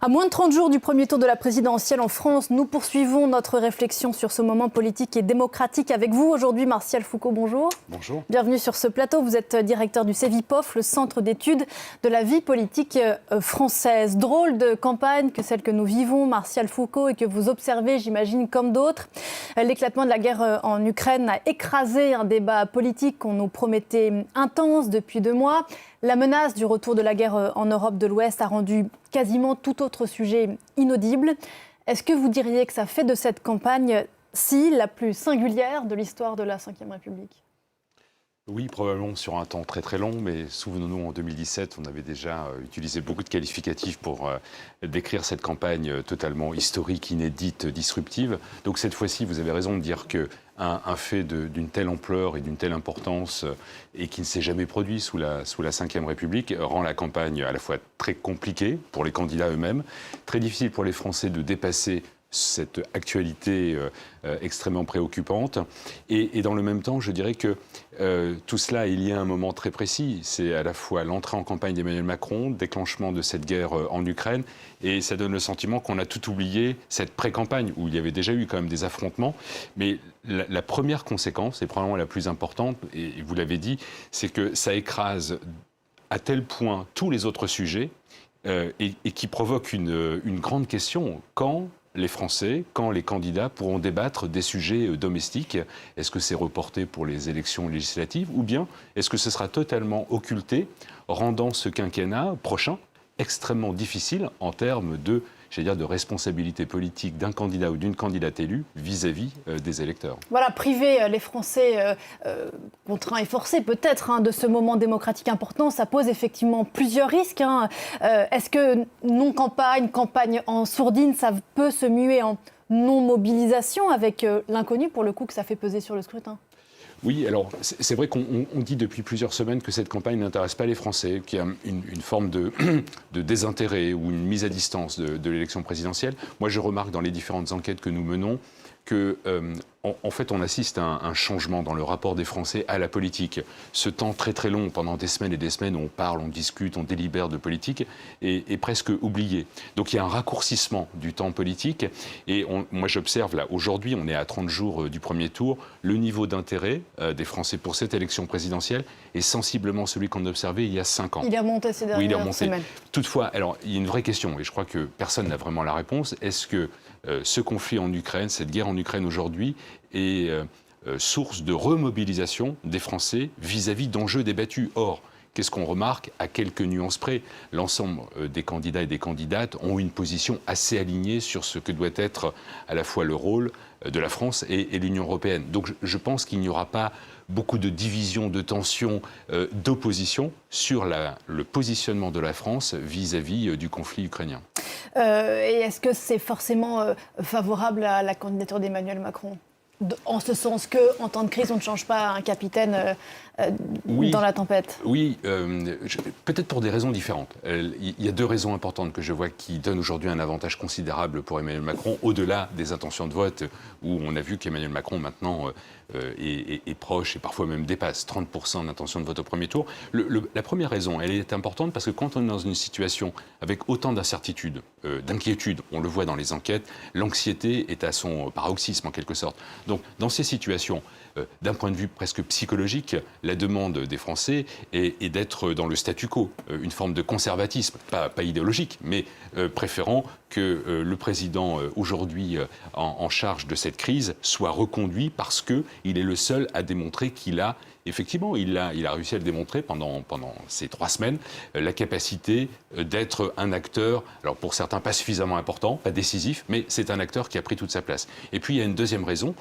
À moins de 30 jours du premier tour de la présidentielle en France, nous poursuivons notre réflexion sur ce moment politique et démocratique avec vous. Aujourd'hui, Martial Foucault, bonjour. Bonjour. Bienvenue sur ce plateau. Vous êtes directeur du CEVIPOF, le Centre d'études de la vie politique française. Drôle de campagne que celle que nous vivons, Martial Foucault, et que vous observez, j'imagine, comme d'autres. L'éclatement de la guerre en Ukraine a écrasé un débat politique qu'on nous promettait intense depuis 2 mois. La menace du retour de la guerre en Europe de l'Ouest a rendu quasiment tout autre sujet inaudible. Est-ce que vous diriez que ça fait de cette campagne la plus singulière de l'histoire de la Ve République ? Oui, probablement sur un temps très très long, mais souvenons-nous, en 2017, on avait déjà utilisé beaucoup de qualificatifs pour décrire cette campagne totalement historique, inédite, disruptive. Donc cette fois-ci, vous avez raison de dire que un fait d'une telle ampleur et d'une telle importance et qui ne s'est jamais produit sous la Ve République rend la campagne à la fois très compliquée pour les candidats eux-mêmes, très difficile pour les Français de dépasser cette actualité extrêmement préoccupante. Et dans le même temps, je dirais que tout cela est lié à un moment très précis. C'est à la fois l'entrée en campagne d'Emmanuel Macron, déclenchement de cette guerre en Ukraine, et ça donne le sentiment qu'on a tout oublié, cette pré-campagne, où il y avait déjà eu quand même des affrontements. Mais la première conséquence, et probablement la plus importante, et vous l'avez dit, c'est que ça écrase à tel point tous les autres sujets, et qui provoque une grande question. Quand les Français, quand les candidats pourront débattre des sujets domestiques? Est-ce que c'est reporté pour les élections législatives ou bien est-ce que ce sera totalement occulté, rendant ce quinquennat prochain extrêmement difficile en termes de responsabilité politique d'un candidat ou d'une candidate élue vis-à-vis des électeurs. Voilà, priver les Français contraints et forcés peut-être de ce moment démocratique important, ça pose effectivement plusieurs risques. Est-ce que non-campagne, campagne en sourdine, ça peut se muer en non-mobilisation avec l'inconnu pour le coup que ça fait peser sur le scrutin ? Oui, alors c'est vrai qu'on dit depuis plusieurs semaines que cette campagne n'intéresse pas les Français, qu'il y a une forme de désintérêt ou une mise à distance de l'élection présidentielle. Moi, je remarque dans les différentes enquêtes que nous menons que, en fait, on assiste à un changement dans le rapport des Français à la politique. Ce temps très très long, pendant des semaines et des semaines, on parle, on discute, on délibère de politique, est presque oublié. Donc il y a un raccourcissement du temps politique. Et moi j'observe, là, aujourd'hui, on est à 30 jours du premier tour, le niveau d'intérêt des Français pour cette élection présidentielle est sensiblement celui qu'on observait il y a 5 ans. Il est remonté ces dernières semaines. Toutefois, alors, il y a une vraie question, et je crois que personne n'a vraiment la réponse. Est-ce que ce conflit en Ukraine, cette guerre en Ukraine aujourd'hui, est source de remobilisation des Français vis-à-vis d'enjeux débattus? Or, qu'est-ce qu'on remarque à quelques nuances près? L'ensemble des candidats et des candidates ont une position assez alignée sur ce que doit être à la fois le rôle de la France et l'Union européenne. Donc je pense qu'il n'y aura pas beaucoup de divisions, de tensions, d'opposition sur le positionnement de la France vis-à-vis du conflit ukrainien. Et est-ce que c'est forcément favorable à la candidature d'Emmanuel Macron ? En ce sens qu'en temps de crise, on ne change pas un capitaine dans la tempête. Oui, peut-être pour des raisons différentes. Il y a 2 raisons importantes que je vois qui donnent aujourd'hui un avantage considérable pour Emmanuel Macron, au-delà des intentions de vote, où on a vu qu'Emmanuel Macron maintenant est proche et parfois même dépasse 30% d'intention de vote au premier tour. La première raison, elle est importante parce que quand on est dans une situation avec autant d'incertitudes, d'inquiétudes, on le voit dans les enquêtes, l'anxiété est à son paroxysme en quelque sorte. Donc dans ces situations, d'un point de vue presque psychologique, la demande des Français est d'être dans le statu quo, une forme de conservatisme, pas idéologique, mais préférant que le président aujourd'hui en charge de cette crise soit reconduit parce qu'il est le seul à démontrer qu'il a effectivement, il a réussi à le démontrer pendant ces 3 semaines, la capacité d'être un acteur, alors pour certains pas suffisamment important, pas décisif, mais c'est un acteur qui a pris toute sa place. Et puis il y a une deuxième raison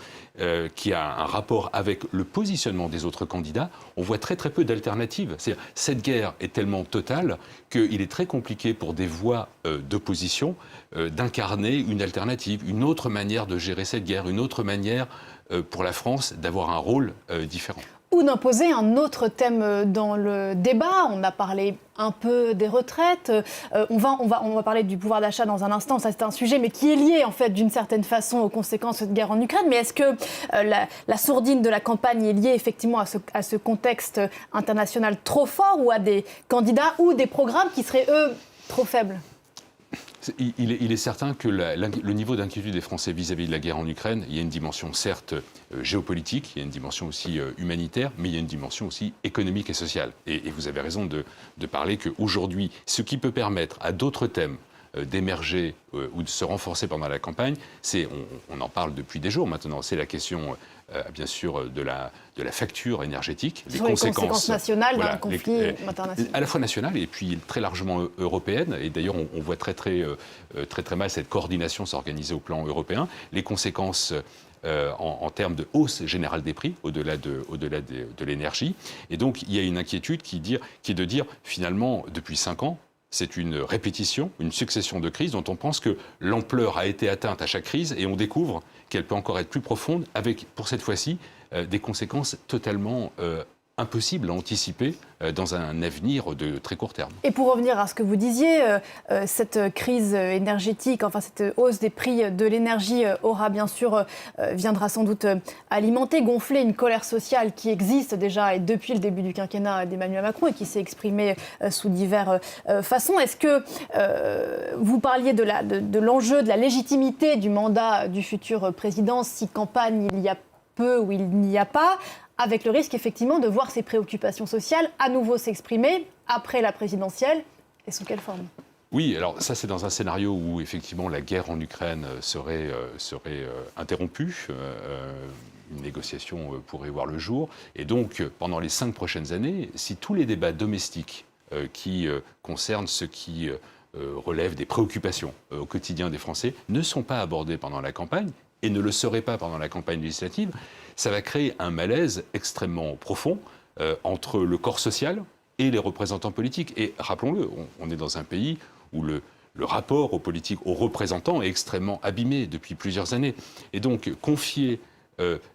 qui a un rapport avec le positionnement des autres candidats. On voit très très peu d'alternatives. Cette guerre est tellement totale qu'il est très compliqué pour des voix d'opposition d'incarner une alternative, une autre manière de gérer cette guerre, une autre manière pour la France d'avoir un rôle différent. Ou d'imposer un autre thème dans le débat. On a parlé un peu des retraites. On va parler du pouvoir d'achat dans un instant. Ça, c'est un sujet, mais qui est lié, en fait, d'une certaine façon aux conséquences de cette guerre en Ukraine. Mais est-ce que la sourdine de la campagne est liée, effectivement, à ce contexte international trop fort ou à des candidats ou des programmes qui seraient, eux, trop faibles ? Il est certain que le niveau d'inquiétude des Français vis-à-vis de la guerre en Ukraine, il y a une dimension certes géopolitique, il y a une dimension aussi humanitaire, mais il y a une dimension aussi économique et sociale. Et vous avez raison de parler qu'aujourd'hui, ce qui peut permettre à d'autres thèmes d'émerger ou de se renforcer pendant la campagne, on en parle depuis des jours maintenant, c'est la question bien sûr de la facture énergétique, les conséquences nationales d'un conflit international. À la fois national et puis très largement européenne, et d'ailleurs on voit très mal cette coordination s'organiser au plan européen, les conséquences en termes de hausse générale des prix, au-delà de l'énergie. Et donc il y a une inquiétude qui est de dire finalement depuis 5 ans, c'est une répétition, une succession de crises dont on pense que l'ampleur a été atteinte à chaque crise et on découvre qu'elle peut encore être plus profonde avec, pour cette fois-ci, des conséquences totalement impossible à anticiper dans un avenir de très court terme. Et pour revenir à ce que vous disiez, cette crise énergétique, enfin cette hausse des prix de l'énergie viendra sans doute alimenter, gonfler une colère sociale qui existe déjà et depuis le début du quinquennat d'Emmanuel Macron et qui s'est exprimée sous diverses façons. Est-ce que vous parliez de l'enjeu, de la légitimité du mandat du futur président si campagne il y a peu ou il n'y a pas, avec le risque effectivement de voir ces préoccupations sociales à nouveau s'exprimer après la présidentielle, et sous quelle forme ? Oui, alors ça c'est dans un scénario où effectivement la guerre en Ukraine serait interrompue, une négociation pourrait voir le jour, et donc pendant les 5 prochaines années, si tous les débats domestiques qui concernent ce qui relève des préoccupations au quotidien des Français ne sont pas abordés pendant la campagne, et ne le seraient pas pendant la campagne législative, ça va créer un malaise extrêmement profond entre le corps social et les représentants politiques. Et rappelons-le, on est dans un pays où le rapport aux politiques, aux représentants est extrêmement abîmé depuis plusieurs années. Et donc,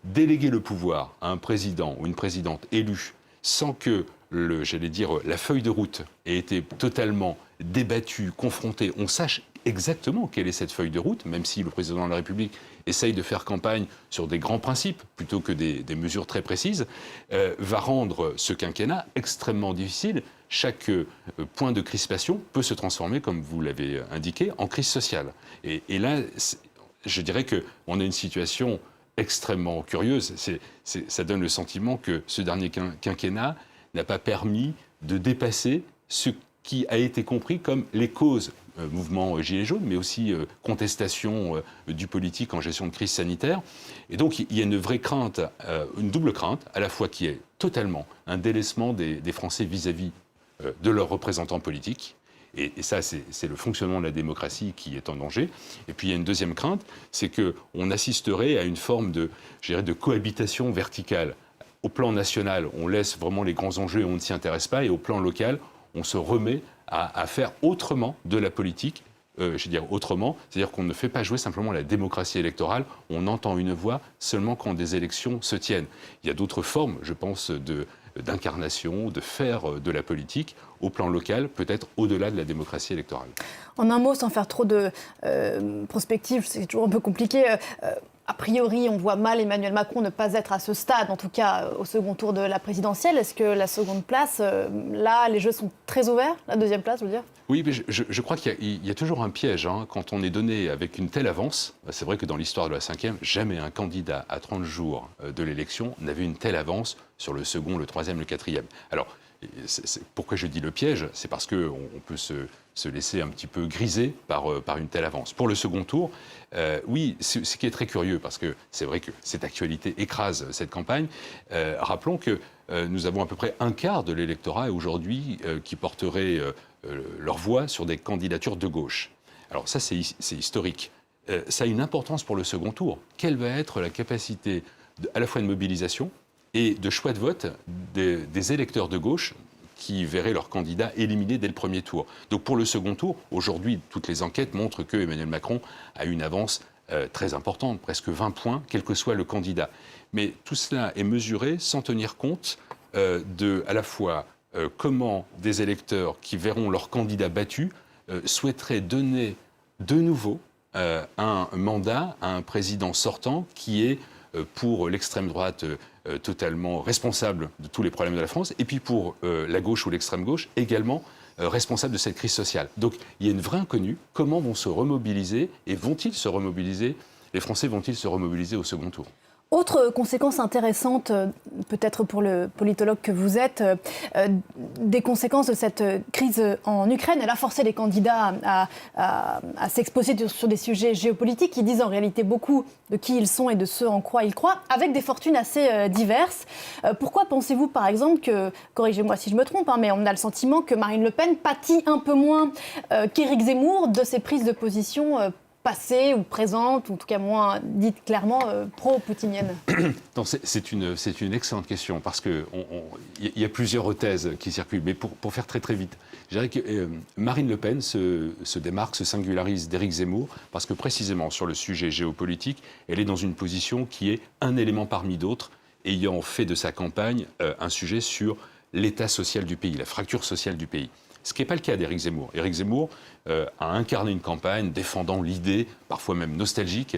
déléguer le pouvoir à un président ou une présidente élue sans que, la feuille de route ait été totalement débattue, confrontée, on sache exactement quelle est cette feuille de route, même si le président de la République essaye de faire campagne sur des grands principes plutôt que des mesures très précises, va rendre ce quinquennat extrêmement difficile. Chaque point de crispation peut se transformer, comme vous l'avez indiqué, en crise sociale. Et là, je dirais qu'on a une situation extrêmement curieuse. Ça donne le sentiment que ce dernier quinquennat n'a pas permis de dépasser ce qui a été compris comme les causes, mouvement Gilets jaunes, mais aussi contestation du politique en gestion de crise sanitaire. Et donc il y a une vraie crainte, une double crainte, à la fois qui est totalement un délaissement des Français vis-à-vis de leurs représentants politiques. Et ça, c'est le fonctionnement de la démocratie qui est en danger. Et puis il y a une deuxième crainte, c'est qu'on assisterait à une forme de cohabitation verticale. Au plan national, on laisse vraiment les grands enjeux et on ne s'y intéresse pas. Et au plan local, on se remet à faire autrement de la politique. Autrement, c'est-à-dire qu'on ne fait pas jouer simplement la démocratie électorale, on entend une voix seulement quand des élections se tiennent. Il y a d'autres formes, je pense, d'incarnation, de faire de la politique au plan local, peut-être au-delà de la démocratie électorale. En un mot, sans faire trop de prospective, c'est toujours un peu compliqué. A priori, on voit mal Emmanuel Macron ne pas être à ce stade, en tout cas au second tour de la présidentielle. Est-ce que la seconde place, là, les jeux sont très ouverts, la deuxième place, je veux dire ? Oui, mais je crois qu'il y a toujours un piège. Quand on est donné avec une telle avance, c'est vrai que dans l'histoire de la 5e, jamais un candidat à 30 jours de l'élection n'avait une telle avance sur le second, le troisième, le quatrième. Alors, pourquoi je dis le piège ? C'est parce qu'on peut se laisser un petit peu griser par une telle avance. Pour le second tour, oui, ce qui est très curieux, parce que c'est vrai que cette actualité écrase cette campagne, rappelons que nous avons à peu près un quart de l'électorat aujourd'hui qui porterait leur voix sur des candidatures de gauche. Alors ça, c'est historique. Ça a une importance pour le second tour. Quelle va être la capacité à la fois de mobilisation et de choix de vote des électeurs de gauche qui verraient leur candidat éliminé dès le premier tour. Donc pour le second tour, aujourd'hui, toutes les enquêtes montrent que Emmanuel Macron a une avance très importante, presque 20 points, quel que soit le candidat. Mais tout cela est mesuré sans tenir compte à la fois comment des électeurs qui verront leur candidat battu souhaiteraient donner de nouveau un mandat à un président sortant qui est pour l'extrême droite totalement responsable de tous les problèmes de la France, et puis pour la gauche ou l'extrême gauche également responsables de cette crise sociale. Donc il y a une vraie inconnue. Comment vont se remobiliser et vont-ils se remobiliser? Les Français vont-ils se remobiliser au second tour? Autre conséquence intéressante, peut-être pour le politologue que vous êtes, des conséquences de cette crise en Ukraine. Elle a forcé les candidats à s'exposer sur des sujets géopolitiques qui disent en réalité beaucoup de qui ils sont et de ce en quoi ils croient, avec des fortunes assez diverses. Pourquoi pensez-vous, par exemple, que, corrigez-moi si je me trompe, mais on a le sentiment que Marine Le Pen pâtit un peu moins qu'Éric Zemmour de ses prises de position passées ou présentes, ou en tout cas moins dites clairement pro-poutiniennes? C'est une excellente question, parce qu'il y a plusieurs thèses qui circulent. Mais pour faire très très vite, je dirais que Marine Le Pen se démarque, se singularise d'Éric Zemmour, parce que précisément sur le sujet géopolitique, elle est dans une position qui est un élément parmi d'autres, ayant fait de sa campagne un sujet sur l'état social du pays, la fracture sociale du pays. Ce qui n'est pas le cas d'Éric Zemmour. Éric Zemmour a incarné une campagne défendant l'idée, parfois même nostalgique,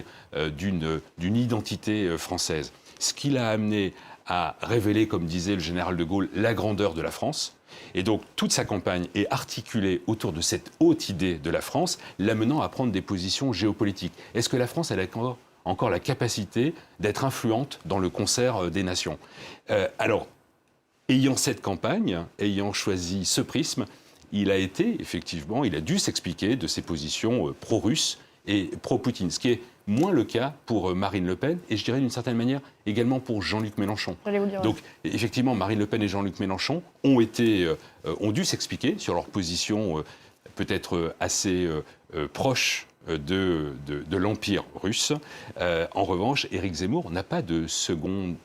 d'une identité française. Ce qui l'a amené à révéler, comme disait le général de Gaulle, la grandeur de la France. Et donc toute sa campagne est articulée autour de cette haute idée de la France, l'amenant à prendre des positions géopolitiques. Est-ce que la France, elle a encore la capacité d'être influente dans le concert des nations? Alors, ayant cette campagne, ayant choisi ce prisme, il a dû s'expliquer de ses positions pro-russes et pro-Poutine, ce qui est moins le cas pour Marine Le Pen, et je dirais d'une certaine manière également pour Jean-Luc Mélenchon. Donc effectivement, Marine Le Pen et Jean-Luc Mélenchon ont dû s'expliquer sur leur position peut-être assez proche de l'Empire russe. En revanche, Éric Zemmour n'a pas de second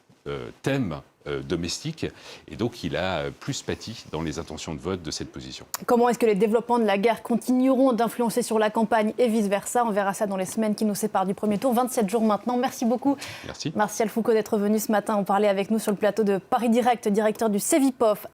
thème domestique, et donc il a plus pâti dans les intentions de vote de cette position. Comment est-ce que les développements de la guerre continueront d'influencer sur la campagne et vice-versa? On verra ça dans les semaines qui nous séparent du premier tour, 27 jours maintenant. Merci beaucoup, Merci. Martial Foucault, d'être venu ce matin en parler avec nous sur le plateau de Paris Direct, directeur du Cevipof.